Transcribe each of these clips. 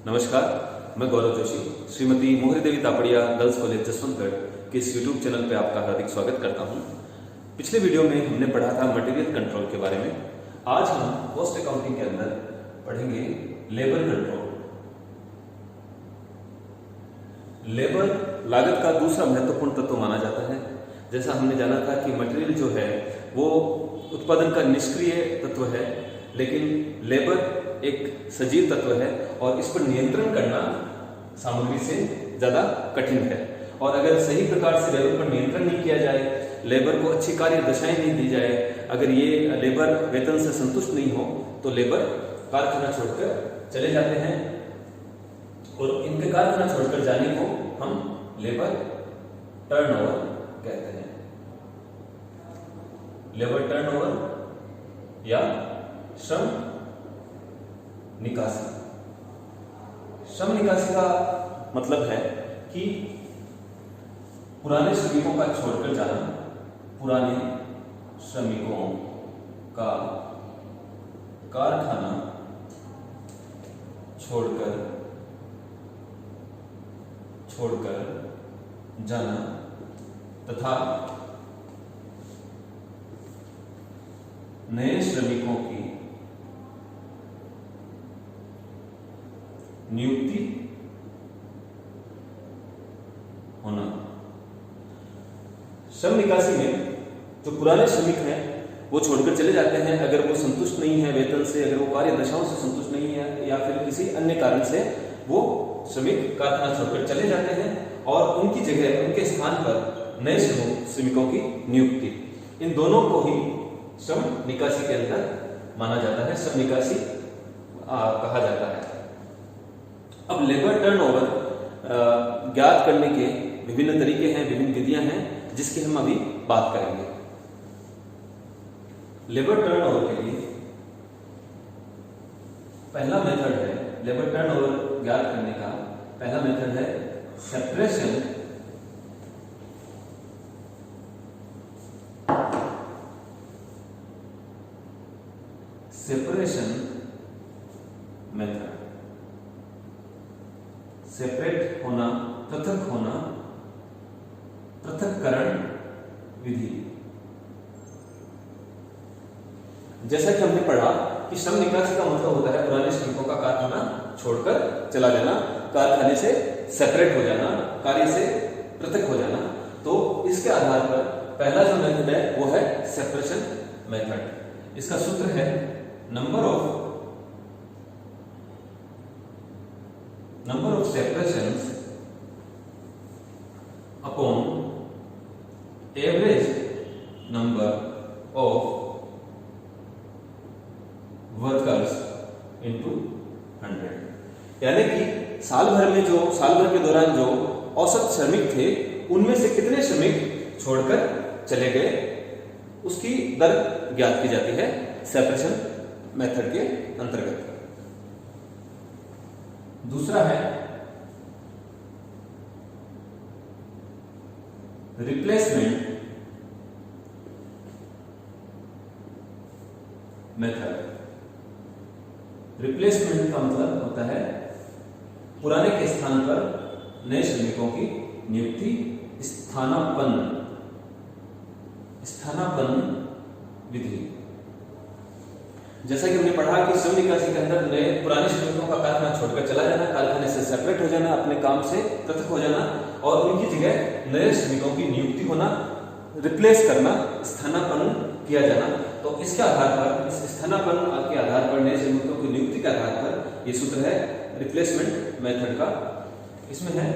नमस्कार, मैं गौरव जोशी श्रीमती मोहरी देवी तापड़िया गर्ल्स कॉलेज जसवंतगढ़ के इस यूट्यूब चैनल पे आपका हार्दिक स्वागत करता हूँ। पिछले वीडियो में हमने पढ़ा था मटेरियल कंट्रोल के बारे में। आज हम कॉस्ट अकाउंटिंग के अंदर पढ़ेंगे लेबर कंट्रोल। लेबर लागत का दूसरा महत्वपूर्ण तत्व माना जाता है। जैसा हमने जाना था कि मटेरियल जो है वो उत्पादन का निष्क्रिय तत्व है, लेकिन लेबर एक सजीव तत्व है और इस पर नियंत्रण करना सामग्री से ज्यादा कठिन है। और अगर सही प्रकार से लेबर पर नियंत्रण नहीं किया जाए, लेबर को अच्छी कार्य दशाएं नहीं दी जाए, अगर ये लेबर वेतन से संतुष्ट नहीं हो तो लेबर कारखाना छोड़कर चले जाते हैं और इनके कारखाना छोड़कर जाने को हम लेबर टर्नओवर कहते हैं। लेबर टर्नओवर या श्रम निकासी। श्रम निकासी का मतलब है कि पुराने श्रमिकों का छोड़कर जाना, पुराने श्रमिकों का कारखाना छोड़कर जाना तथा नए श्रमिकों की नियुक्ति होना। श्रम निकासी में जो पुराने श्रमिक हैं वो छोड़कर चले जाते हैं अगर वो संतुष्ट नहीं है वेतन से, अगर वो कार्य दशाओं से संतुष्ट नहीं है या फिर किसी अन्य कारण से वो श्रमिक कारखाना छोड़कर चले जाते हैं और उनकी जगह, उनके स्थान पर नए श्रमिकों की नियुक्ति। इन दोनों को ही श्रम निकासी के अंदर माना जाता है, श्रम निकासी कहा जाता है। अब लेबर टर्नओवर ज्ञात करने के विभिन्न तरीके हैं, विभिन्न विधियां हैं जिसकी हम अभी बात करेंगे। लेबर टर्नओवर के लिए पहला मेथड है, लेबर टर्नओवर ज्ञात करने का पहला मेथड है सेपरेशन मेथड। सेपरेट होना, पृथक होना, पृथक्करण विधि। जैसा कि हमने पढ़ा कि श्रम निकासी का मतलब होता है पुराने श्रमिकों का कारखाना छोड़कर चला जाना, कारखाने से सेपरेट हो जाना, कार्य से पृथक हो जाना। तो इसके आधार पर पहला जो मेथड है वो है सेपरेशन मेथड। इसका सूत्र है number of separations upon average number of workers into 100। यानी कि साल भर के दौरान जो औसत श्रमिक थे उनमें से कितने श्रमिक छोड़कर चले गए उसकी दर ज्ञात की जाती है सेपरेशन मेथड के अंतर्गत। दूसरा है रिप्लेसमेंट मेथड। रिप्लेसमेंट का मतलब होता है पुराने के स्थान पर नए श्रमिकों की नियुक्ति, स्थानापन्न विधि। जैसा कि हमने पढ़ा कि श्रम निकासी के अंदर नए पुराने श्रमिकों का कारखाना छोड़कर चला जाना, कारखाने से सेपरेट हो जाना, अपने काम से पृथक हो जाना और उनकी जगह नए श्रमिकों की नियुक्ति होना, रिप्लेस करना, स्थानापन्न किया जाना। तो इसके आधार पर, इस स्थानापन्न के आधार पर, नए श्रमिकों की नियुक्ति के आधार पर यह सूत्र है रिप्लेसमेंट मेथड का। इसमें है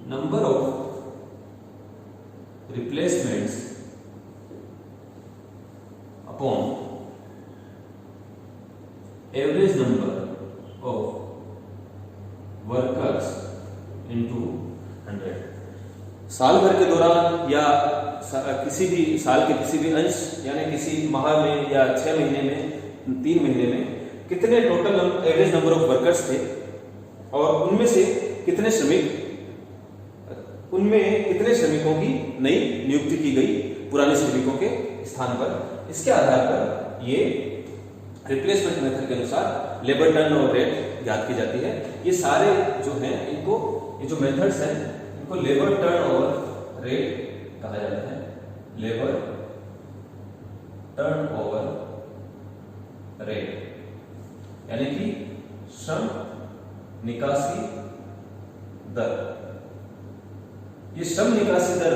number of replacements upon average number of workers into 100। साल भर के दौरान या किसी भी साल के किसी भी अंश यानी किसी माह में या 6 महीने में, 3 महीने में कितने total average number of workers थे और उनमें से कितने श्रमिकों की नई नियुक्ति की गई पुराने श्रमिकों के स्थान पर। इसके आधार पर ये रिप्लेसमेंट मेथड के अनुसार लेबर टर्नओवर रेट ज्ञात की जाती है। ये सारे जो हैं इनको, ये जो मेथड्स हैं इनको लेबर टर्नओवर रेट कहा जाता है। लेबर टर्नओवर रेट यानी कि श्रम निकासी दर। ये श्रम निकासी दर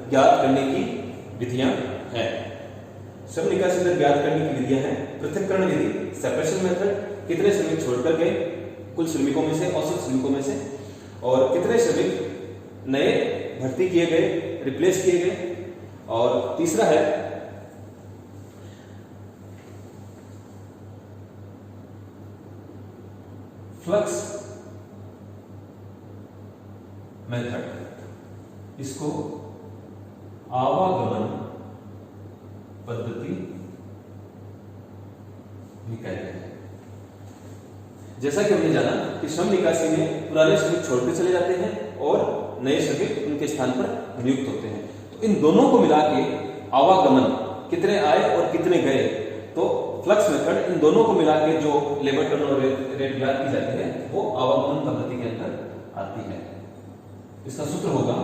ज्ञात करने की विधियां हैं। श्रम निकासी दर ज्ञात करने की विधियां हैं पृथक्करण विधि, सेपरेशन मेथड, कितने श्रमिक छोड़कर गए कुल श्रमिकों में से, औसत श्रमिकों में से, और कितने श्रमिक नए भर्ती किए गए, रिप्लेस किए गए, और तीसरा है फ्लक्स मेथड। इसको आवागमन पद्धति भी कहते हैं। जैसा कि हमने जाना कि श्रम निकासी में पुराने श्रमिक छोड़कर चले जाते हैं और नए श्रमिक उनके स्थान पर नियुक्त होते हैं। तो इन दोनों को मिला के आवागमन, कितने आए और कितने गए, तो फ्लक्स मेथड इन दोनों को मिला के जो लेबर टर्नओवर रेट ज्ञात की जाती है वो आवागमन पद्धति के अंदर आती है। इसका सूत्र होगा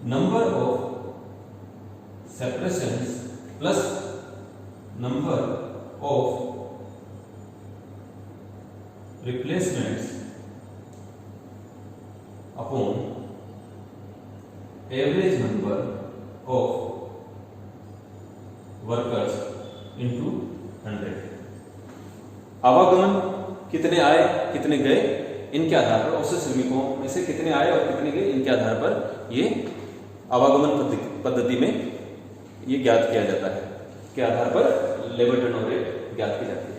number of separations plus number of replacements upon average number of workers into 100। आवागमन कितने आए कितने गए इनके आधार पर, औसत श्रमिकों में से कितने आए और कितने गए इनके आधार पर ये आवागमन पद्धति में ये ज्ञात किया जाता है, के आधार पर लेबर टर्नओवर रेट ज्ञात की जाती है।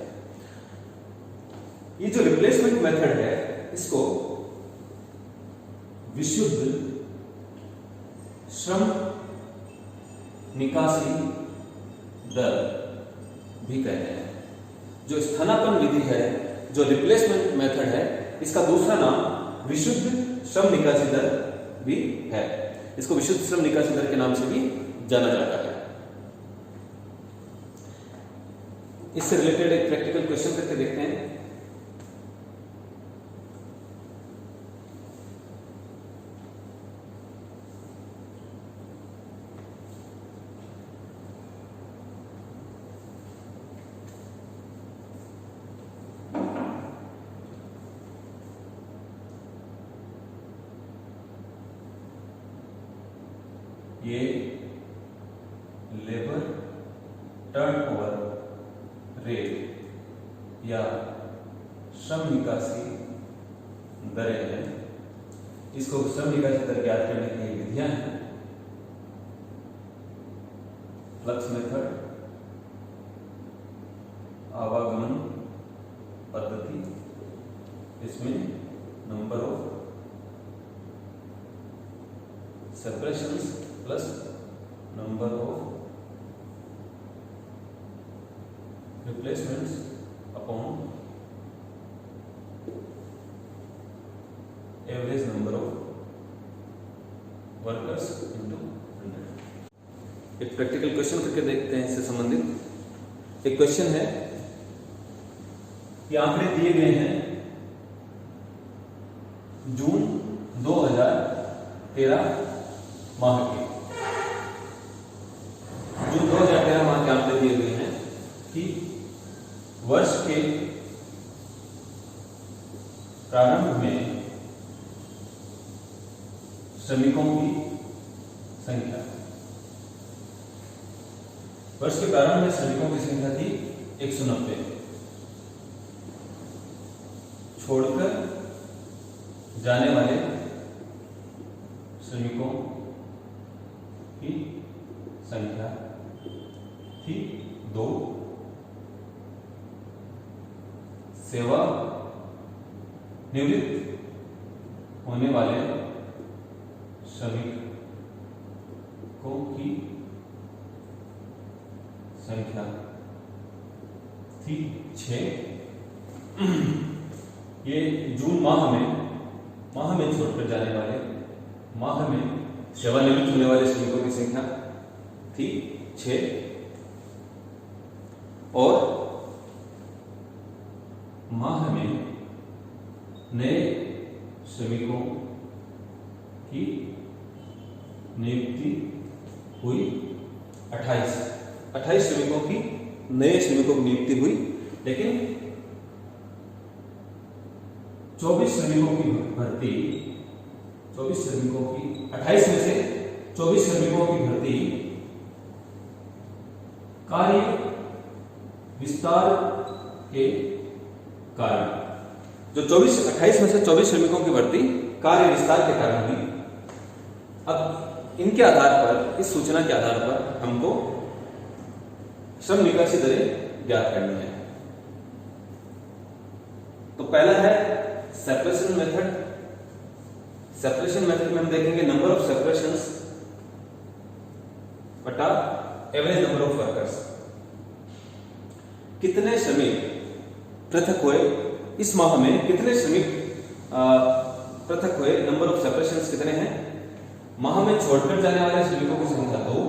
ये जो रिप्लेसमेंट मेथड है इसको विशुद्ध श्रम निकासी दर भी कहते हैं। जो स्थानापन्न विधि है, जो रिप्लेसमेंट मेथड है, इसका दूसरा नाम विशुद्ध श्रम निकासी दर भी है। इसको विशुद्ध श्रम निकासी दर के नाम से भी जाना जाता है। इससे रिलेटेड एक प्रैक्टिकल क्वेश्चन करके देखते हैं। ये लेबर टर्नओवर रेट या श्रम निकासी दरें हैं। इसको श्रम निकासी दर ज्ञात करने की विधियां हैं फ्लक्स मेथड, आवागमन पद्धति, इसमें number of separations plus number of replacements upon average number of workers into 100। एक प्रैक्टिकल क्वेश्चन करके देखते हैं इससे संबंधित। एक क्वेश्चन है कि आंकड़े दिए गए हैं जून 2013 माह के। जून 2013 माह के आंकड़े दिए गए हैं कि वर्ष के प्रारंभ में श्रमिकों की संख्या, वर्ष के प्रारंभ में श्रमिकों की संख्या थी 190। छोड़कर जाने वाले श्रमिकों की संख्या थी 2। सेवा निवृत्त होने वाले श्रमिकों की संख्या थी 6। ये जून माह में छोड़कर जाने वाले, माह में सेवानिवृत्त होने वाले श्रमिकों की संख्या थी 6 और माह में नए श्रमिकों की नियुक्ति हुई। 28 श्रमिकों की नए श्रमिकों की नियुक्ति हुई, लेकिन 24 श्रमिकों की भर्ती 24 श्रमिकों की 28 में से 24 श्रमिकों की भर्ती कार्य विस्तार के कारण, जो 28 में से 24 श्रमिकों की भर्ती कार्य विस्तार के कारण हुई। अब इनके आधार पर, इस सूचना के आधार पर हमको श्रम निकासी दरें ज्ञात करनी है। तो पहला है सेपरेशन मेथड। सेपरेशन मेथड में हम देखेंगे नंबर ऑफ सेपरेशंस बटा एवरेज नंबर ऑफ वर्कर्स। कितने श्रमिक पृथक हुए इस माह में, कितने श्रमिक पृथक हुए, नंबर ऑफ सेपरेशंस कितने हैं। माह में छोड़कर जाने वाले श्रमिकों की संख्या 2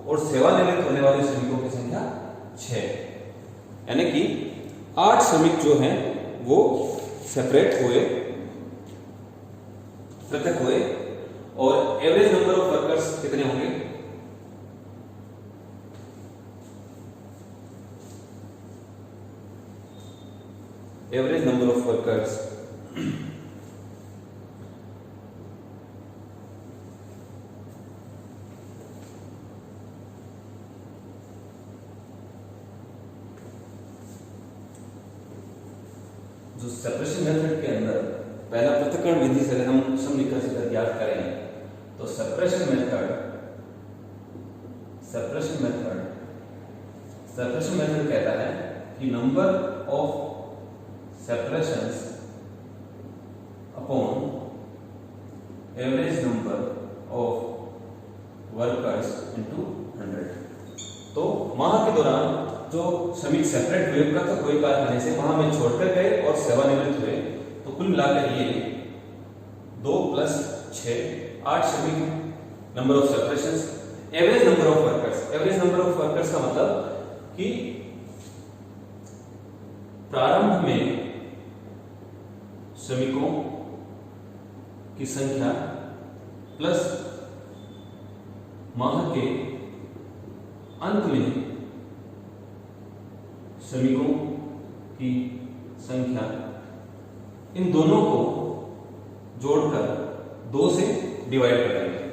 और सेवानिवृत्त होने वाले श्रमिकों की संख्या 6, यानी कि 8 श्रमिक जो हैं वो सेपरेट हुए, पृथक हुए। और एवरेज नंबर ऑफ वर्कर्स कितने होंगे, एवरेज नंबर ऑफ वर्कर्स जो सेपरेशन मेथड के अंदर पहला पृथक्करण विधि से अगर हम श्रम निकासी दर ज्ञात करें तो सेपरेशन मेथड कहता है कि number of separations upon average number of workers into 100। तो माह के दौरान जो श्रमिक सेपरेट हुए, पृथक हुए कारखाने से, माह में छोड़कर गए और सेवानिवृत्त हुए, तो कुल मिलाकर ये 2 + 6 8 श्रमिक number of separations. Average number of workers, average number of workers का मतलब कि प्रारंभ में श्रमिकों की संख्या प्लस माह के अंत में श्रमिकों की संख्या, इन दोनों को जोड़कर 2 से डिवाइड कर देंगे।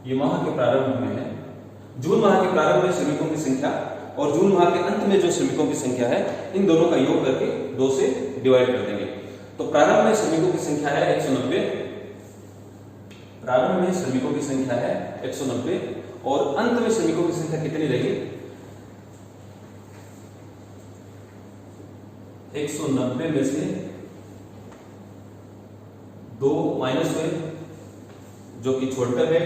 ये माह के प्रारंभ में है, जून माह के प्रारंभ में श्रमिकों की संख्या और जून माह के अंत में जो श्रमिकों की संख्या है, इन दोनों का योग करके 2 से डिवाइड कर देंगे। तो प्रारंभ में श्रमिकों की संख्या है 190, प्रारंभ में श्रमिकों की संख्या है 190 और अंत में श्रमिकों की संख्या कितनी रहेगी, 190 में से 2 माइनस हुए जो कि छोड़कर गए,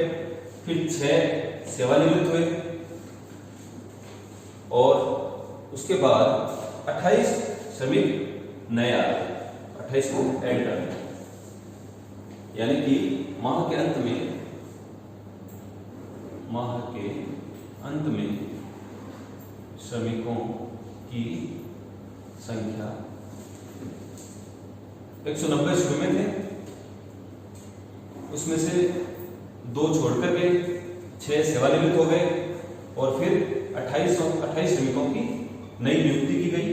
फिर 6 सेवानिवृत्त हुए और उसके बाद 28 श्रमिक नए आ गए, 28 को ऐड कर दें, यानी कि माह के अंत में श्रमिकों की संख्या 190 शुरू में थे, उसमें से 2 छोड़कर गए, 6 सेवानिवृत्त हो गए और फिर 28 श्रमिकों की नई नियुक्ति की गई,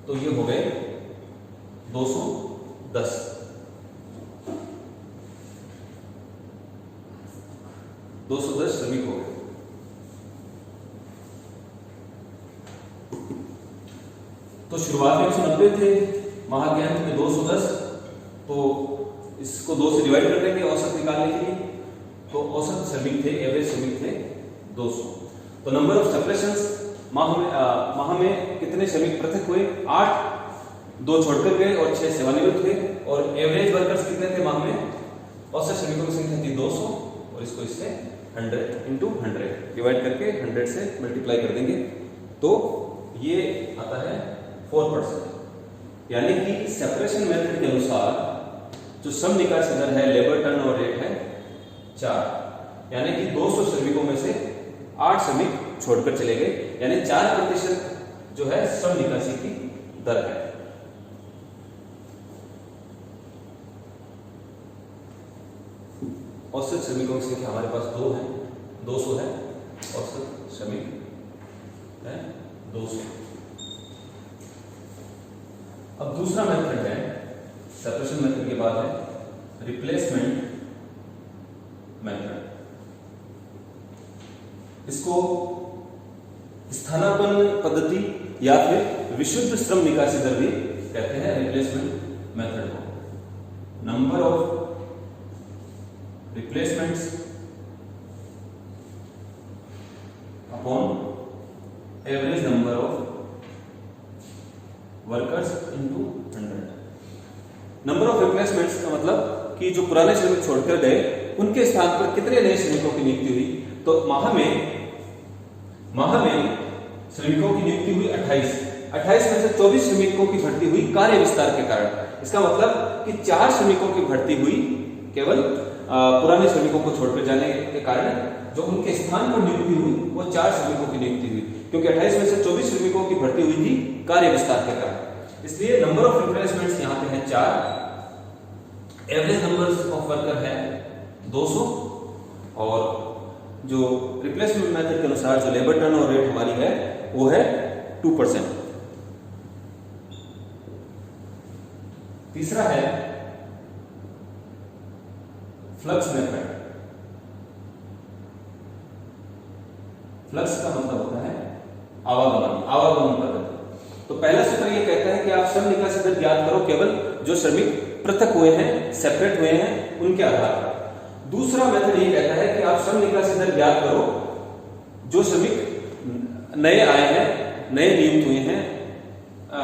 तो ये हो गए 210। श्रमिक हो गए। तो शुरुआत में 190 थे, माह के अंत में 210, तो इसको 2 से डिवाइड कर देंगे औसत निकालने के लिए। तो औसत श्रमिक थे, एवरेज श्रमिक थे 200। तो नंबर ऑफ सेपरेशंस, माह में कितने श्रमिक पृथक हुए, 8, 2 छोड़कर गए और 6 सेवानिवृत्त हुए। और एवरेज वर्कर्स कितने थे माह में, औसत श्रमिकों की संख्या थी 200 और इसको इससे 100 × 100 डिवाइड करके 100 से मल्टीप्लाई कर देंगे, तो ये आता है 4%। यानी कि सेपरेशन मेथड के अनुसार जो श्रम निकासी दर है, लेबर टर्नओवर रेट है 4, यानी कि 200 श्रमिकों में से 8 श्रमिक छोड़कर चले गए, यानी 4% जो है श्रम निकासी की दर है। औसत श्रमिकों की संख्या हमारे पास 2 है, 200 है। औसत श्रमिक है 200। अब दूसरा मेथड है, सेपरेशन मेथड के बाद है रिप्लेसमेंट मेथड। इसको स्थानापन्न पद्धति या फिर विशुद्ध श्रम निकासी दर भी कहते हैं, रिप्लेसमेंट मेथड को। Number of replacements upon average number of workers into 100। Number of replacements का मतलब कि जो पुराने श्रमिक छोड़कर गए उनके स्थान पर कितने नए श्रमिकों की नियुक्ति हुई। तो माह में श्रमिकों की नियुक्ति हुई 28 में से 24 श्रमिकों की भर्ती हुई कार्य विस्तार के कारण। इसका मतलब कि 4 श्रमिकों की भर्ती हुई केवल पुराने श्रमिकों को छोड़कर जाने के कारण। जो उनके स्थान पर नियुक्ति हुई वो 4 श्रमिकों की नियुक्ति हुई, क्योंकि 28 में से 24 श्रमिकों की भर्ती हुई थी कार्य विस्तार के कारण। इसलिए नंबर ऑफ रिप्लेसमेंट्स यहाँ पे है 4, एवरेज नंबर ऑफ वर्कर है 200, और जो रिप्लेसमेंट मेथड के अनुसार जो लेबर टर्नओवर रेट हमारी है वो है 2%। तीसरा है फ्लक्स मेथड। फ्लक्स का मतलब होता है आवागमन पद्धति। तो पहला सूत्र ये कहता है कि आप श्रम निकासी दर ज्ञात करो केवल जो श्रमिक पृथक हुए हैं, सेपरेट हुए हैं, उनके आधार पर। दूसरा मेथड ये कहता है कि आप श्रम निकासी दर ज्ञात करो जो श्रमिक नए आए हैं, नए नियुक्त हुए हैं,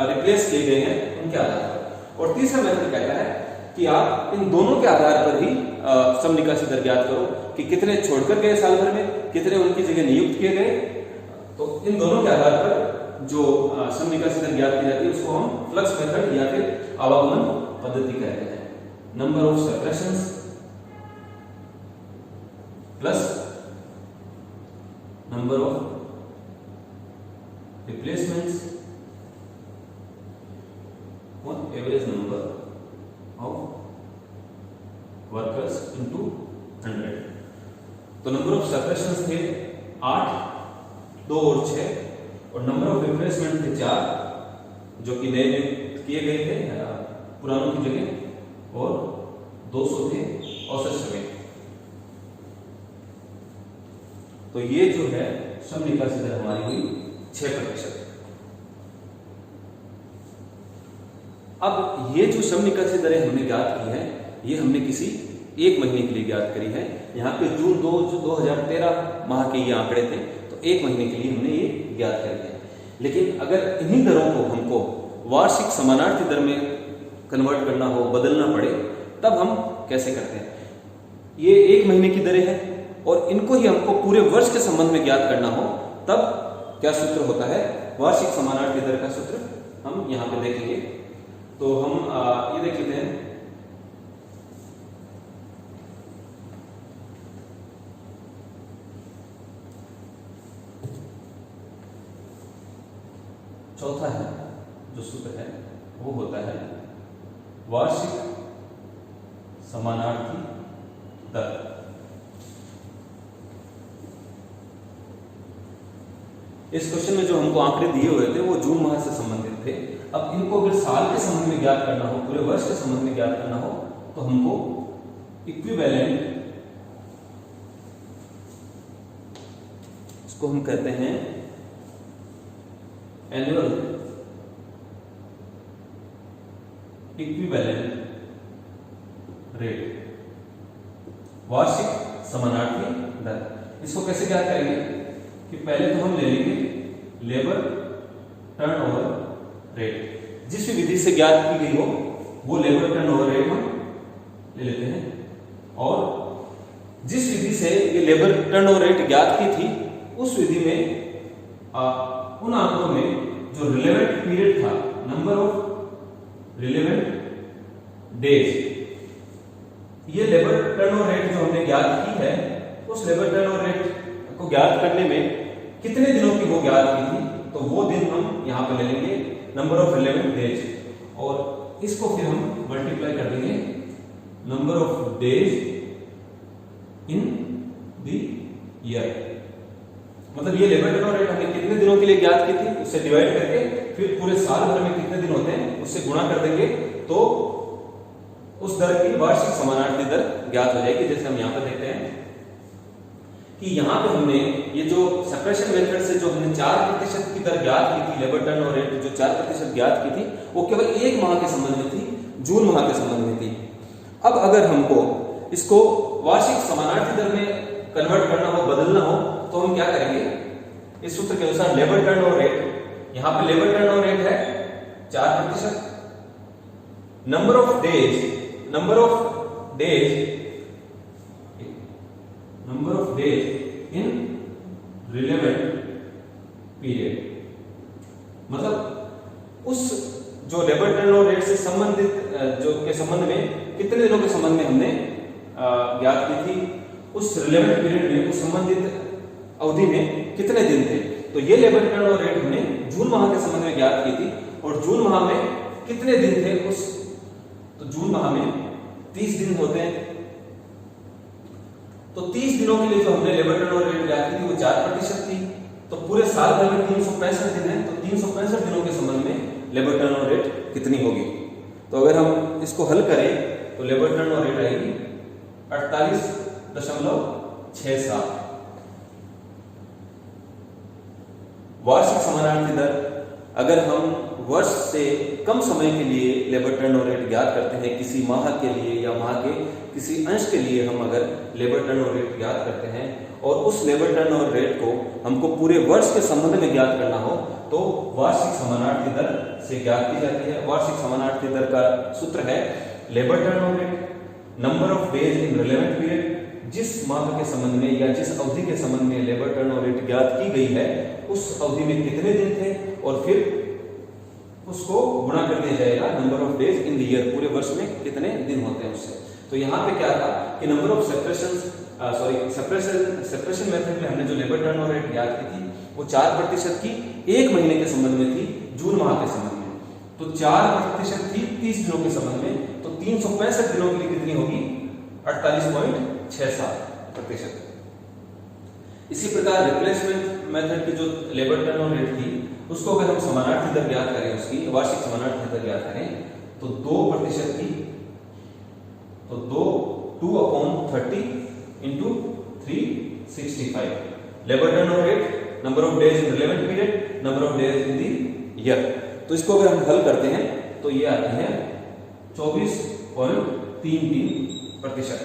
रिप्लेस किए गए हैं, उनके आधार पर। और तीसरा मेथड कहता है कि आप इन दोनों के आधार पर ही श्रम निकासी दर ज्ञात करो कि कितने छोड़कर गए साल भर में, कितने उनकी जगह नियुक्त किए गए। तो इन दोनों के आधार पर जो श्रम निकासी दर ज्ञात की जाती है उसको हम फ्लक्स मेथड या फिर आवागमन पद्धति कहते हैं। Number of separations plus number of replacements और average number of workers into 100। तो नंबर ऑफ सेपरेशंस थे 8, 2 और 6, और नंबर ऑफ रिप्लेसमेंट थे 4 जो कि नए नियुक्त किए गए थे पुरानों की जगह, और 200 थे औसत श्रमिक। तो ये जो है श्रम निकासी दर हमारी हुई 6%। अब ये जो श्रम निकासी दरें हमने ज्ञात की है ये हमने किसी एक महीने के लिए ज्ञात करी है। यहाँ पे जून 2013 माह के ये आंकड़े थे, तो एक महीने के लिए हमने ये ज्ञात कर दिया। लेकिन अगर इन्हीं दरों को हमको वार्षिक समानार्थी दर में कन्वर्ट करना हो, बदलना पड़े, तब हम कैसे करते हैं। ये एक महीने की दरें हैं और इनको ही हमको पूरे वर्ष के संबंध में ज्ञात करना हो, तब क्या सूत्र होता है, वार्षिक समानार्थी दर का सूत्र हम यहाँ पे देखेंगे। तो हम ये देख लेते हैं। चौथा है जो सूत्र है वो होता है वार्षिक समानार्थी दर। इस क्वेश्चन में जो हमको आंकड़े दिए हुए थे वो जून माह से संबंधित थे। अब इनको अगर साल के संबंध में ज्ञात करना हो, पूरे वर्ष के संबंध में ज्ञात करना हो, तो हमको इक्विवेलेंट, इसको हम कहते हैं एनुअल इक्विवेलेंट रेट, वार्षिक समानार्थी दर। इसको कैसे ज्ञात करेंगे कि पहले तो हम ले लेंगे लेबर टर्नओवर रेट। जिस भी विधि से ज्ञात की गई हो वो लेबर टर्नओवर रेट हम ले लेते हैं, और जिस विधि से ये लेबर टर्नओवर रेट ज्ञात की थी उस विधि में उन आंकड़ों में जो रिलेवेंट पीरियड था, नंबर ऑफ रिलेवेंट डेज, ये लेबर टर्नओवर रेट जो हमने ज्ञात की है उस लेबर टर्नओवर रेट को ज्ञात करने में कितने दिनों की वो ज्ञात की थी, तो वो दिन हम यहाँ पे ले लेंगे नंबर ऑफ रिलेवेंट डेज, और इसको फिर हम मल्टीप्लाई कर देंगे number of days in the year. मतलब ये लेबर टर्नओवर रेट हमने कितने दिनों के लिए ज्ञात की थी, उससे डिवाइड करके फिर पूरे साल भर में कितने दिन होते हैं उससे गुणा कर देंगे, तो उस दर की वार्षिक समानार्थी दर ज्ञात हो जाएगी। जैसे हम यहाँ पर देखते हैं कि यहाँ पे हमने ये जो सेपरेशन मेथड से जो हमने 4% की दर ज्ञात की थी, लेबर टर्नओवर रेट जो 4% ज्ञात की थी, वो केवल एक माह के संबंध में थी, जून माह के संबंध में थी। अब अगर हमको इसको वार्षिक समानार्थी दर में कन्वर्ट करना हो, बदलना हो, तो हम क्या करेंगे, इस सूत्र के अनुसार लेबर टर्नओवर रेट, यहां पे लेबर टर्नओवर रेट है 4%, number of days in relevant period, मतलब उस जो लेबर टर्नओवर रेट से संबंधित जो के संबंध में कितने दिनों के संबंध में हमने ज्ञात की थी, उस रिलेवेंट पीरियड में, उस संबंधित अवधि में कितने दिन थे। तो ये लेबर टर्नओवर रेट हमने जून माह के संबंध में ज्ञात की थी, और जून माह में कितने दिन थे उस, तो जून माह में 30 दिन होते हैं। तो 30 दिनों के लिए जो हमने लेबर टर्नओवर रेट ज्ञात की थी वो 4% थी। तो पूरे साल भर में 365 दिन है, तो 365 दिनों के संबंध में लेबर टर्नओवर रेट कितनी होगी। तो अगर हम इसको हल करें तो लेबर टर्नओवर रेट आएगी 48.67। वार्षिक समानार्थी दर, अगर हम वर्ष से कम समय के लिए लेबर टर्नओवर रेट ज्ञात करते हैं, किसी माह के लिए या माह के किसी अंश के लिए हम अगर लेबर टर्नओवर रेट ज्ञात करते हैं और उस लेबर टर्नओवर रेट को हमको पूरे वर्ष के संबंध में ज्ञात करना हो, तो वार्षिक समानार्थी दर से ज्ञात की जाती है। वार्षिक समानार्थी दर का सूत्र है labour turnover rate number of days in relevant period, जिस माह के संबंध में या जिस अवधि के संबंध में लेबर टर्नओवर रेट ज्ञात की गई है, उस अवधि में कितने दिन थे, और फिर उसको गुणा कर दिया जाएगा number of days in the year, पूरे वर्ष में कितने दिन होते हैं उससे। तो यहाँ पे क्या था कि नंबर ऑफ सेपरेशन मेथड में हमने जो लेबर टर्नओवर रेट ज्ञात की थी वो 4% की एक महीने के संबंध में थी, जून माह के संबंध में। तो 4% थी 30 दिनों के संबंध में, तो 365 दिनों के लिए कितनी होगी, 48.67%। इसी प्रकार रिप्लेसमेंट मेथड की जो लेबर टर्नओवर रेट थी, उसको अगर हम समानार्थी दर ज्ञात करें, उसकी वार्षिक समानार्थी दर ज्ञात करें, तो 2% की, तो 2/30 into 365 labour turnover rate, number of days in relevant period, number of days in the year. तो इसको अगर हम हल करते हैं तो ये आती है 24.33%।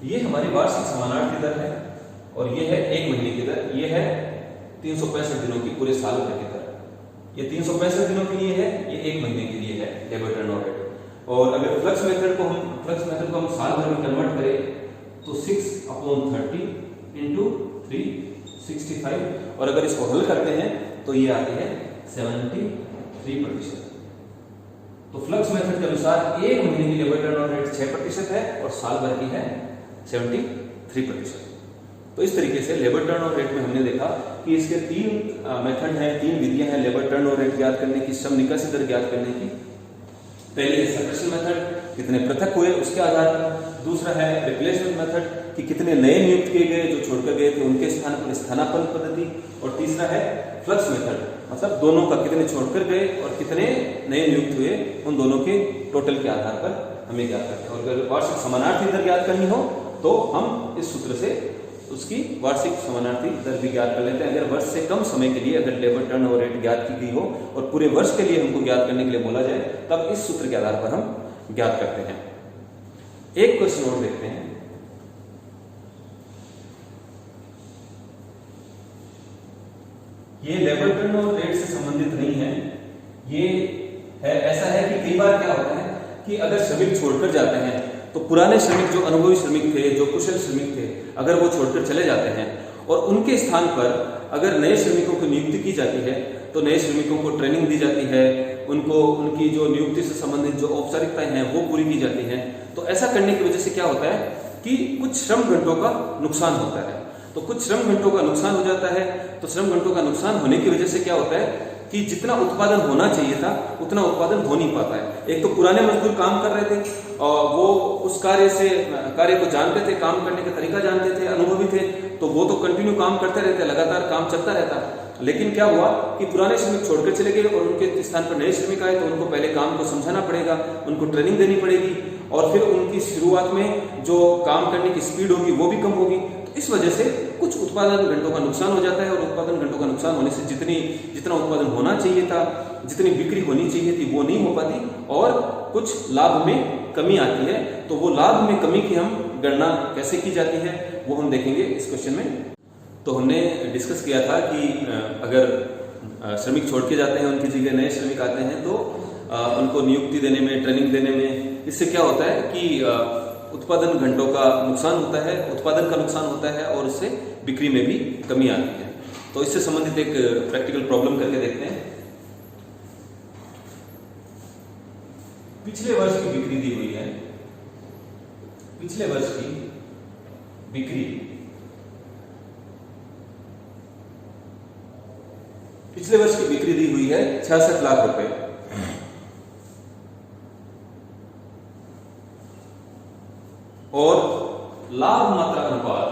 ये हमारी वार्षिक समानार्थी दर है, और ये है एक महीने की दर, ये है 365 दिनों की पूरे साल भर की दर। ये 365 दिनों के लिए है, ये एक महीने के लिए है लेबर टर्नओवर रेट। और अगर फ्लक्स मेथड को हम साल भर में कन्वर्ट करें तो 6/30 इंटू 365, और अगर इसको हल करते हैं तो ये आती है 73%। तो फ्लक्स मेथड के अनुसार एक महीने की लेबर टर्नओवर रेट 6% है और साल भर की है 73%। तो इस तरीके से लेबर टर्नओवर रेट में हमने देखा कि इसके 3 मेथड हैं, 3 विधियां हैं लेबर टर्नओवर रेट ज्ञात करने की, श्रम निकासी दर ज्ञात करने की। पहली है सेपरेशन मेथड, कितने पृथक हुए उसके आधार पर। दूसरा है रिप्लेसमेंट मेथड कि कितने नए नियुक्त किए गए, जो छोड़कर गए थे उनके स्थान पर स्थानापन्न पद्धति। और तीसरा है फ्लक्स मेथड, मतलब दोनों का कितने छोड़कर गए और कितने नए नियुक्त हुए, उन दोनों के टोटल के आधार पर हमें ज्ञात करते हैं। और अगर वार्षिक समानार्थी दर ज्ञात करनी हो तो हम इस सूत्र से उसकी वार्षिक समानार्थी दर भी ज्ञात कर लेते हैं। अगर वर्ष से कम समय के लिए अगर लेबर टर्नओवर रेट ज्ञात की गई हो और पूरे वर्ष के लिए हमको ज्ञात करने के लिए बोला जाए, तब इस सूत्र के आधार पर हम ज्ञात करते हैं। एक क्वेश्चन और देखते हैं। ये लेबर टर्नओवर रेट से संबंधित नहीं है, ये है ऐसा है कि कई बार क्या होता है कि अगर श्रमिक छोड़कर जाते हैं तो पुराने श्रमिक जो अनुभवी श्रमिक थे, जो कुशल श्रमिक थे, अगर वो छोड़कर चले जाते हैं और उनके स्थान पर अगर नए श्रमिकों की नियुक्ति की जाती है तो नए श्रमिकों को ट्रेनिंग दी जाती है, उनको उनकी जो नियुक्ति से संबंधित जो औपचारिकताएं हैं वो पूरी की जाती हैं। तो ऐसा करने की वजह से क्या होता है कि कुछ श्रम घंटों का नुकसान होता है। तो कुछ श्रम घंटों का नुकसान हो जाता है। तो श्रम घंटों का नुकसान होने की वजह से क्या होता है कि जितना उत्पादन होना चाहिए था उतना उत्पादन हो नहीं पाता है। एक तो पुराने मजदूर काम कर रहे थे और वो उस कार्य को जानते थे, काम करने का तरीका जानते थे, अनुभवी थे, तो वो तो कंटिन्यू काम करते रहते, लगातार काम चलता रहता। लेकिन क्या हुआ कि पुराने श्रमिक छोड़कर चले गए और उनके स्थान पर नए श्रमिक आए, तो उनको पहले काम को समझाना पड़ेगा, उनको ट्रेनिंग देनी पड़ेगी और फिर उनकी शुरुआत में जो काम करने की स्पीड होगी वो भी कम होगी। तो इस वजह से कुछ उत्पादन घंटों का नुकसान हो जाता है और उत्पादन घंटों का नुकसान होने से जितना उत्पादन होना चाहिए था, जितनी बिक्री होनी चाहिए थी वो नहीं हो पाती और कुछ लाभ में कमी आती है। तो वो लाभ में कमी की हम गणना कैसे की जाती है वो हम देखेंगे इस क्वेश्चन में। तो हमने डिस्कस किया था कि अगर श्रमिक छोड़ के जाते हैं, उनकी जगह नए श्रमिक आते हैं, तो उनको नियुक्ति देने में, ट्रेनिंग देने में, इससे क्या होता है कि उत्पादन घंटों का नुकसान होता है, उत्पादन का नुकसान होता है और इससे बिक्री में भी कमी आती है। तो इससे संबंधित एक प्रैक्टिकल प्रॉब्लम करके देखते हैं। पिछले वर्ष की बिक्री दी हुई है, पिछले वर्ष की बिक्री, पिछले वर्ष की बिक्री दी हुई है 66 लाख रुपए और लाभ मात्रा अनुपात,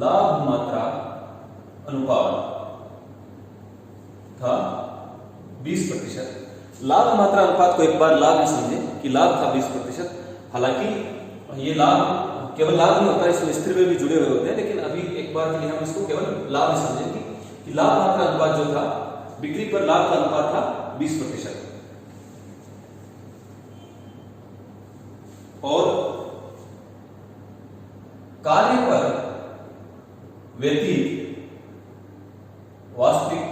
लाभ मात्रा अनुपात था 20%। लाभ मात्रा अनुपात को एक बार लाभ ही समझें कि लाभ था 20%। हालांकि ये लाभ केवल लाभ नहीं होता, इसमें स्थिर में भी जुड़े हुए होते हैं, लेकिन अभी एक बार के लिए हम इसको केवल लाभ ही समझेंगे कि लाभ मात्रा अनुपात जो था, बिक्री पर लाभ का अनुपात था 20% और कार्य पर व्यतीत वास्तविक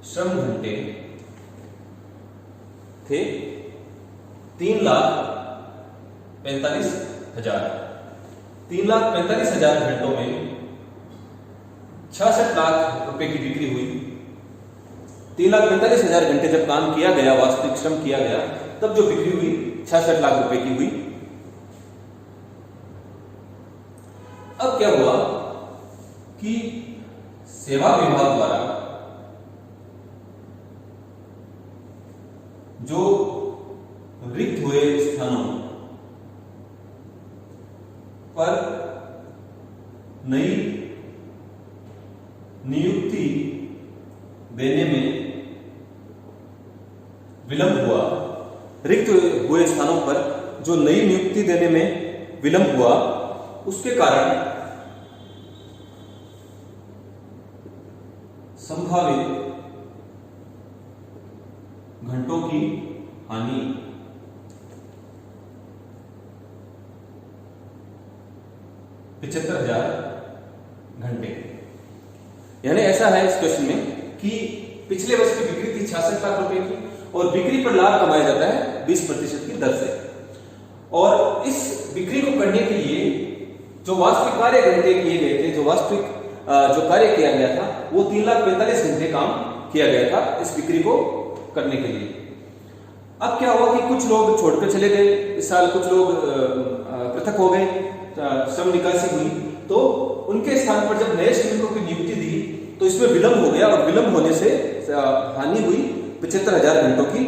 श्रम घंटे थे 3,45,000। 3,45,000 घंटों में 66 लाख रुपए की बिक्री हुई। 3,45,000 घंटे जब काम किया गया, वास्तविक श्रम किया गया, तब जो बिक्री हुई 66 लाख रुपए की हुई। अब क्या हुआ कि सेवा विभाग द्वारा जो रिक्त हुए स्थानों पर नई नियुक्ति देने में विलंब हुआ। रिक्त हुए स्थानों पर जो नई नियुक्ति देने में विलंब हुआ, उसके कारण संभावित घंटों की हानि 75,000 घंटे। यानी ऐसा है इस क्वेश्चन में कि पिछले वर्ष की बिक्री थी 66 लाख रुपए की और बिक्री पर लाभ कमाया जाता है 20% की दर से। और इस बिक्री को करने के लिए जो वास्तविक कार्य घंटे किए गए थे, जो वास्तविक जो कार्य किया गया था, वो 3,45,000 घंटे काम किया गया था इस बिक्री को करने के लिए। अब क्या हुआ कि कुछ लोग छोड़कर चले गए इस साल, कुछ लोग पृथक हो गए, श्रम निकासी हुई, तो उनके स्थान पर जब नए श्रमिकों की नियुक्ति दी तो इसमें विलंब हो गया और विलंब होने से हानि हुई 75,000 घंटों की।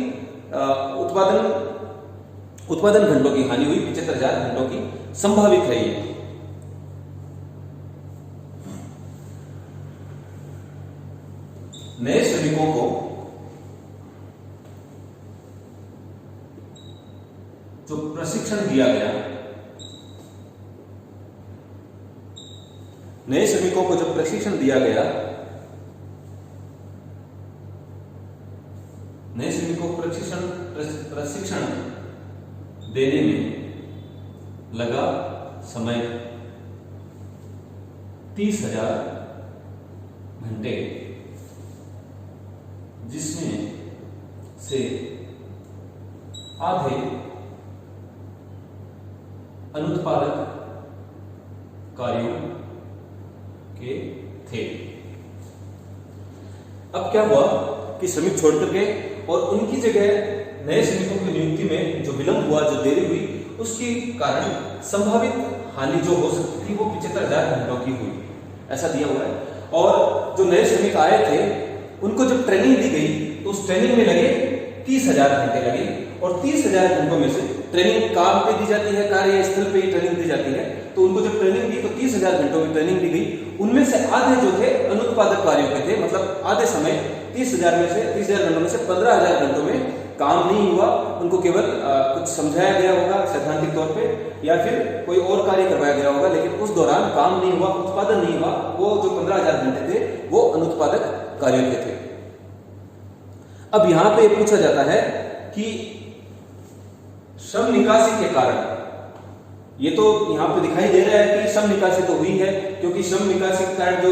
उत्पादन घंटों की हानि हुई 75,000 घंटों की। संभावित है ये। नए श्रमिकों को जो प्रशिक्षण दिया गया, नए श्रमिकों को जब प्रशिक्षण दिया गया, नए श्रमिकों को प्रशिक्षण देने में लगा समय 30,000 घंटे, जिसमें से आधे अनुत्पादक कार्यों के थे। अब क्या हुआ कि श्रमिक छोड़कर गए और उनकी जगह नए श्रमिकों की नियुक्ति में जो विलंब हुआ, जो देरी हुई, उसके कारण संभावित हानि जो हो सकती थी वो 75,000 घंटों की हुई, ऐसा दिया हुआ है। और जो नए श्रमिक आए थे उनको जब ट्रेनिंग दी गई तो उस ट्रेनिंग में लगे 30,000 घंटे लगे, और 30,000 घंटों में से ट्रेनिंग काम पे दी जाती है, कार्यस्थल पे ही ट्रेनिंग दी जाती है, तो उनको जब ट्रेनिंग दी तो 30,000 घंटों की ट्रेनिंग दी गई। उनमें से आधे जो थे अनुत्पादक कार्यों के थे, मतलब आधे समय 30,000 में से 30,000 घंटों में से 15,000 घंटों में काम नहीं हुआ, उनको केवल कुछ समझाया गया होगा सैद्धांतिक तौर पे, या फिर कोई और कार्य करवाया गया होगा, लेकिन उस दौरान काम नहीं हुआ, उत्पादन नहीं हुआ। वो जो 15,000 घंटे थे वो अनुत्पादक कार्यों के थे। अब यहां पे पूछा जाता है कि श्रम निकासी के कारण, ये तो यहां पे दिखाई दे रहा है कि श्रम निकासी तो हुई है, क्योंकि श्रम निकासी के कारण जो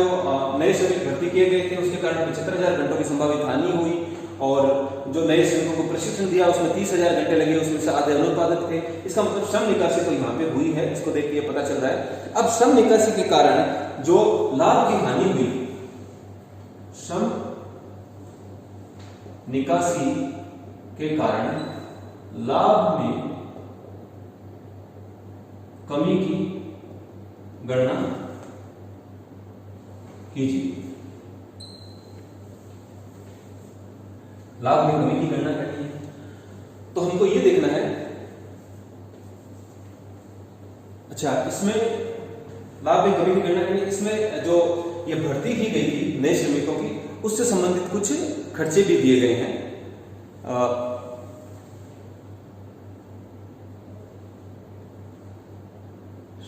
नए श्रमिक भर्ती किए गए थे उसके कारण 75,000 घंटों की संभावित हानि हुई, और जो नए श्रमिकों को प्रशिक्षण दिया उसमें 30,000 घंटे लगे, उसमें से आधे अनुत्पादक थे। इसका मतलब श्रम निकासी तो यहाँ पे हुई है, इसको देख के पता चल रहा है। अब श्रम निकासी के कारण जो लाभ की हानि हुई, श्रम निकासी के कारण लाभ में कमी की गणना कीजिए। लाभ में कमी की गणना करनी है तो हमको ये देखना है, अच्छा इसमें लाभ में कमी की गणना करनी है, इसमें जो ये भर्ती की गई थी नए श्रमिकों की उससे संबंधित कुछ खर्चे भी दिए गए हैं।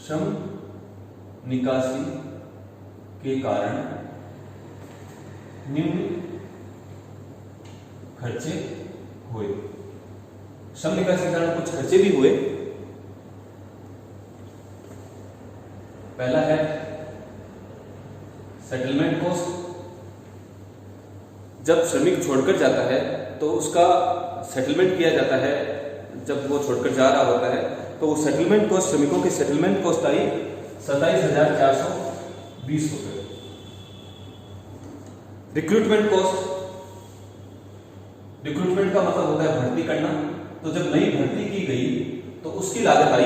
श्रम निकासी के कारण निम्न खर्चे हुए। श्रम निकासी के कारण कुछ खर्चे भी हुए। पहला है सेटलमेंट कॉस्ट। जब श्रमिक छोड़कर जाता है तो उसका सेटलमेंट किया जाता है, जब वो छोड़कर जा रहा होता है तो वो सेटलमेंट कॉस्ट, श्रमिकों की सेटलमेंट कॉस्ट आई 27,420 रुपए। रिक्रूटमेंट कॉस्ट, रिक्रूटमेंट का मतलब होता है भर्ती करना, तो जब नई भर्ती की गई तो उसकी लागत आई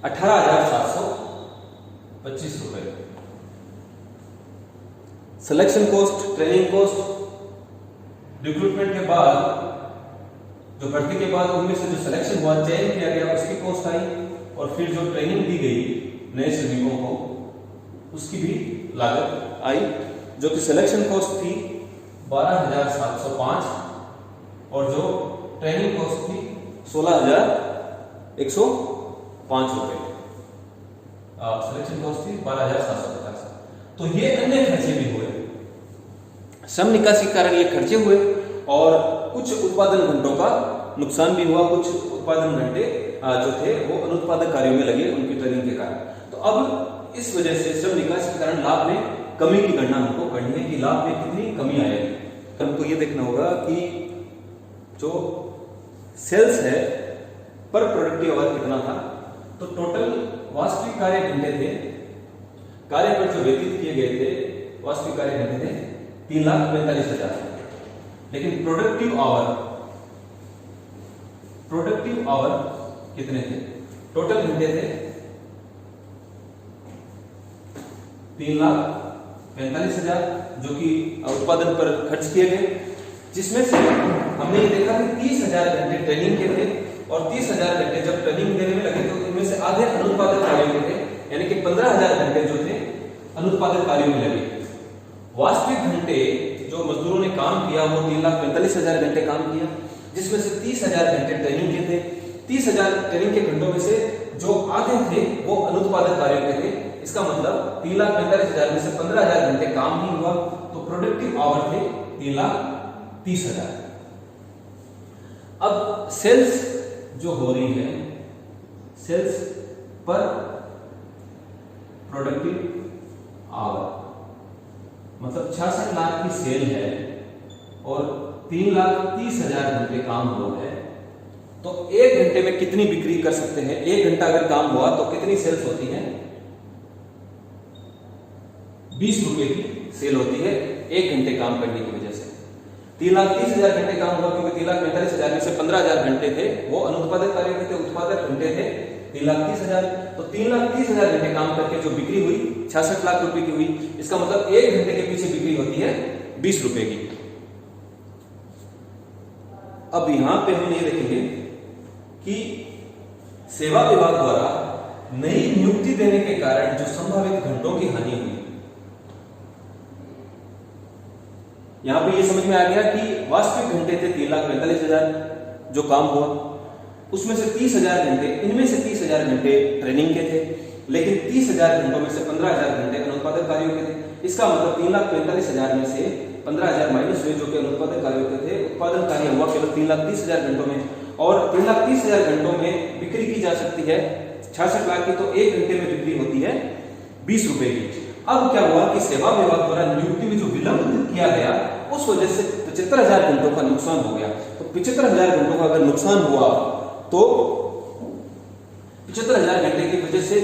18,725 रुपए। Selection cost, training cost, recruitment के बाद जो भर्ती के बाद उनमें से जो सिलेक्शन हुआ, चयन किया गया, उसकी कॉस्ट आई, और फिर जो ट्रेनिंग दी गई नए श्रमिकों को उसकी भी लागत आई, जो कि सिलेक्शन कॉस्ट थी 12,705 और जो ट्रेनिंग कॉस्ट थी 16,105 रुपए। सिलेक्शन कॉस्ट थी 12,750। तो ये अन्य खर्चे भी हुए। श्रम निकासी के कारण ये खर्चे हुए और कुछ उत्पादन घंटों का नुकसान भी हुआ। कुछ उत्पादन घंटे जो थे वो अनुत्पादक कार्यों में लगे उनकी ट्रेनिंग के कारण। तो अब इस वजह से श्रम निकासी के कारण लाभ में कमी की गणना हमको करनी है कि लाभ में कितनी कमी आएगी। हमको ये देखना होगा कि जो सेल्स है पर प्रोडक्टिव आवर कितना था। तो टोटल वास्तविक कार्य घंटे थे, कार्य पर जो व्यतीत किए गए थे वास्तविक कार्य घंटे थे 3,45,000। लेकिन प्रोडक्टिव आवर कितने थे? टोटल घंटे थे 3,45,000 जो कि उत्पादन पर खर्च किए गए, जिसमें से हमने ये देखा कि 30,000 घंटे ट्रेनिंग के थे और 30,000 घंटे जब ट्रेनिंग देने में लगे तो इनमें से आधे अनुत्पादक कार्यों के थे, यानी कि 15,000 घंटे जो थे अनुत्पादक कार्यों में लगे। वास्तविक घंटे जो मजदूरों ने काम किया वो 3,45,000 घंटे काम किया, जिसमें से 30,000 घंटे ट्रेनिंग के थे। 30,000 ट्रेनिंग के घंटों में से जो आधे थे वो अनुत्पादक कार्यों के थे। इसका मतलब 3,45,000 में से 15,000 घंटे काम ही हुआ, तो प्रोडक्टिव आवर थे 3,30,000। अब सेल्स जो हो रही है, सेल्स पर प्रोडक्टिव आवर मतलब 66 लाख की सेल है और 3,30,000 घंटे काम हुआ है, तो एक घंटे में कितनी बिक्री कर सकते हैं? एक घंटा अगर काम हुआ तो कितनी सेल्स होती है? 20 रुपए की सेल होती है एक घंटे काम करने की वजह से। 3,30,000 घंटे काम हुआ क्योंकि 3,45,000 में से 15,000 घंटे थे वो अनुत्पादक कार्य के थे, उत्पादक घंटे थे 3,30,000। तो 3,30,000 घंटे काम करके जो बिक्री हुई 66 लाख रुपए की हुई। इसका मतलब 1 घंटे के पीछे बिक्री होती है 20 रुपए की। अब यहां पे हम ये देखेंगे कि सेवा विभाग द्वारा नई नियुक्ति देने के कारण जो संभावित घंटों की हानि हुई, यहां पे ये समझ में आ गया कि वास्तविक घंटे थे 3,45,000 जो काम हुआ, उसमें से 30,000 घंटे, इनमें से 30,000 घंटे ट्रेनिंग के थे, लेकिन 30,000 घंटों में से 15,000 घंटे अनुत्पादक कार्यों के थे। इसका मतलब 3,45,000 में से 15,000 माइनस हुए जो कि अनुत्पादक कार्यों के थे। उत्पादन कार्य हुआ केवल 3,30,000 घंटों में, और 3,30,000 घंटों में बिक्री की जा सकती है 66 लाख की, तो 1 घंटे में बिक्री होती है 20 रुपए की। अब क्या हुआ कि सेवा विभाग द्वारा नियुक्ति में जो विलंब किया गया उस वजह से 75,000 घंटों का नुकसान हो गया। तो 75,000 घंटों का अगर नुकसान हुआ तो 75,000 घंटे की वजह से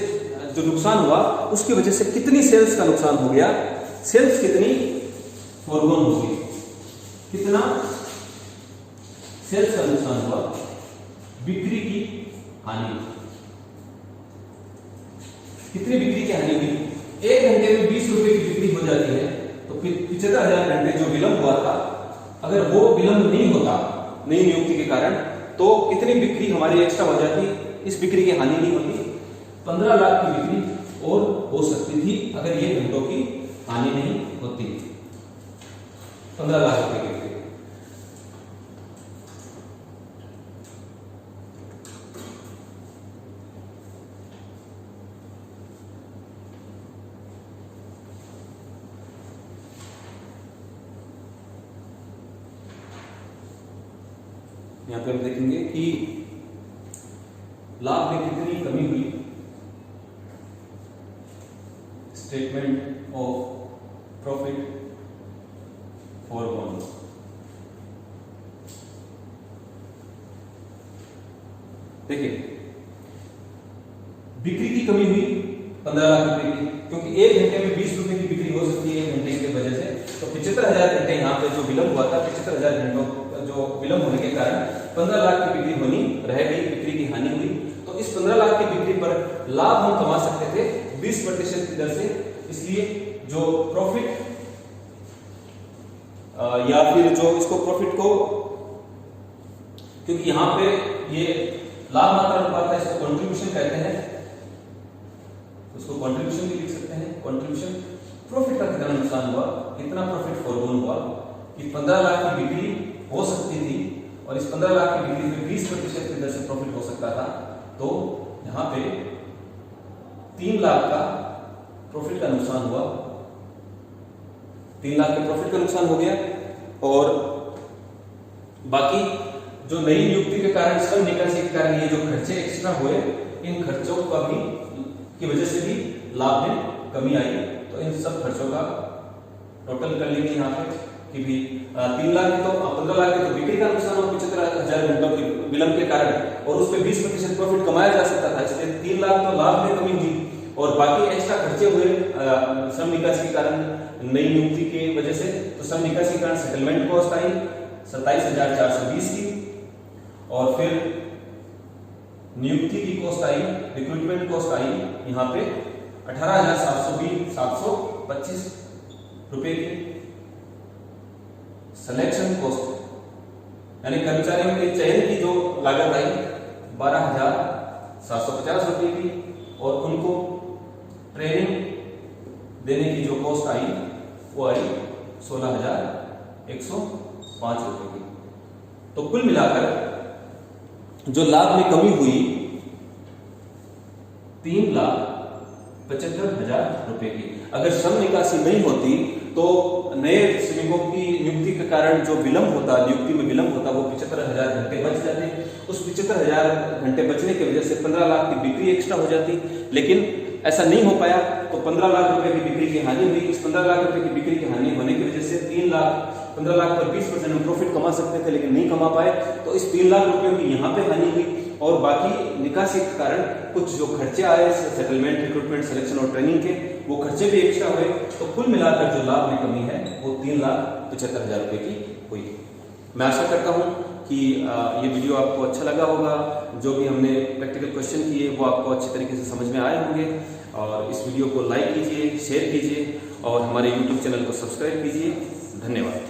जो नुकसान हुआ उसकी वजह से कितनी सेल्स का नुकसान हो गया, सेल्स कितनी फोरगोन हो गई, कितना सेल्स का नुकसान हुआ, बिक्री की हानि, कितनी बिक्री की हानि हुई। 1 घंटे में 20 रुपए की बिक्री हो जाती है, तो 75,000 घंटे जो विलंब हुआ था, अगर वो विलंब नहीं होता नई नियुक्ति के कारण, तो कितनी बिक्री हमारी एक्स्ट्रा हो जाती, इस बिक्री की हानि नहीं होती। 15 लाख की बिक्री और हो सकती थी अगर ये घंटों की हानि नहीं होती। 15 लाख रुपए की बिक्री। यहां पे हम देखेंगे कि लाभ में कितनी कमी हुई। Statement of profit forgone. देखिए, बिक्री की कमी हुई 15 लाख रुपए की, क्योंकि 1 घंटे में 20 रुपए की बिक्री हो सकती है 1 घंटे की वजह से। तो 75,000 घंटे यहाँ पे जो विलंब हुआ था, 75,000 घंटों जो विलंब होने के कारण 15 लाख की बिक्री होनी रह गई, बिक्री की हानि हुई। तो इस 15 लाख की बिक्री पर लाभ हम कमा सकते थे 20% की दर से। इसलिए जो प्रॉफिट या फिर जो इसको प्रॉफिट को, क्योंकि यहां पे ये लाभ मात्रा अनुपात है, इसको कंट्रीब्यूशन कहते हैं, उसको कंट्रीब्यूशन भी लिख सकते हैं। कंट्रीब्यूशन प्रॉफिट का कितना नुकसान हुआ, कितना प्रॉफिट फोरगोन हुआ, कि 15 लाख की बिक्री हो सकती थी और इस 15 लाख की बिक्री में 20% की दर से प्रॉफिट हो सकता था। तो यहां पे 3 लाख का प्रॉफिट का नुकसान हुआ, 3 लाख के प्रॉफिट का नुकसान हो गया। और बाकी जो नई नियुक्ति के कारण, श्रम निकासी के कारण ये जो खर्चे एक्स्ट्रा हुए, इन खर्चों का भी की वजह से भी लाभ में कमी आई। तो इन सब खर्चों का टोटल कर लेंगे यहाँ पे कि भी 3 लाख की तो 15 लाख की तो बिक्री का नुकसान हुआ 75,000 घंटों के विलंब के कारण, और उस पर 20% प्रॉफिट कमाया जा सकता था, इसलिए 3 लाख तो लाभ में कमी हुई। और बाकी एक्स्ट्रा खर्चे हुए श्रम निकासी के कारण, नई नियुक्ति की वजह से। तो श्रम निकासी के कारण सेटलमेंट कॉस्ट आई 27,420 की, और फिर नियुक्ति की कॉस्ट आई, रिक्रूटमेंट कॉस्ट आई यहाँ पे 18,725 रुपए की। सिलेक्शन कॉस्ट यानी कर्मचारियों के चयन की जो लागत आई 12,750 रुपए की, और उनको ट्रेनिंग देने की जो कॉस्ट आई वो आई 16,105 रुपए की। तो कुल मिलाकर जो लाभ में कमी हुई 3,75,000 रुपए की। अगर श्रम निकासी नहीं होती तो नए श्रमिकों की नियुक्ति के कारण जो विलंब होता, नियुक्ति में विलंब होता, वो 75,000 घंटे बच जाते। उस 75,000 घंटे बचने की वजह से 15 लाख की बिक्री एक्स्ट्रा हो जाती, लेकिन ऐसा नहीं हो पाया। तो 15 लाख रुपए की बिक्री की हानि हुई। इस 15 लाख रुपए की बिक्री की हानि होने की वजह से 15 लाख पर 20% हम प्रॉफिट कमा सकते थे, लेकिन नहीं कमा पाए। तो इस 3 लाख रुपए की यहाँ पे हानि हुई, और बाकी निकासी के कारण कुछ जो खर्चे आए, सेटलमेंट, रिक्रूटमेंट, सिलेक्शन और ट्रेनिंग के, वो खर्चे भी एक्स्ट्रा हुए। तो कुल मिलाकर जो लाभ में कमी है वो 3,75,000 रुपए की हुई। मैं आशा करता हूं कि ये वीडियो आपको अच्छा लगा होगा। जो भी हमने प्रैक्टिकल क्वेश्चन किए वो आपको अच्छी तरीके से समझ में आए होंगे। और इस वीडियो को लाइक कीजिए, शेयर कीजिए और हमारे YouTube चैनल को सब्सक्राइब कीजिए। धन्यवाद।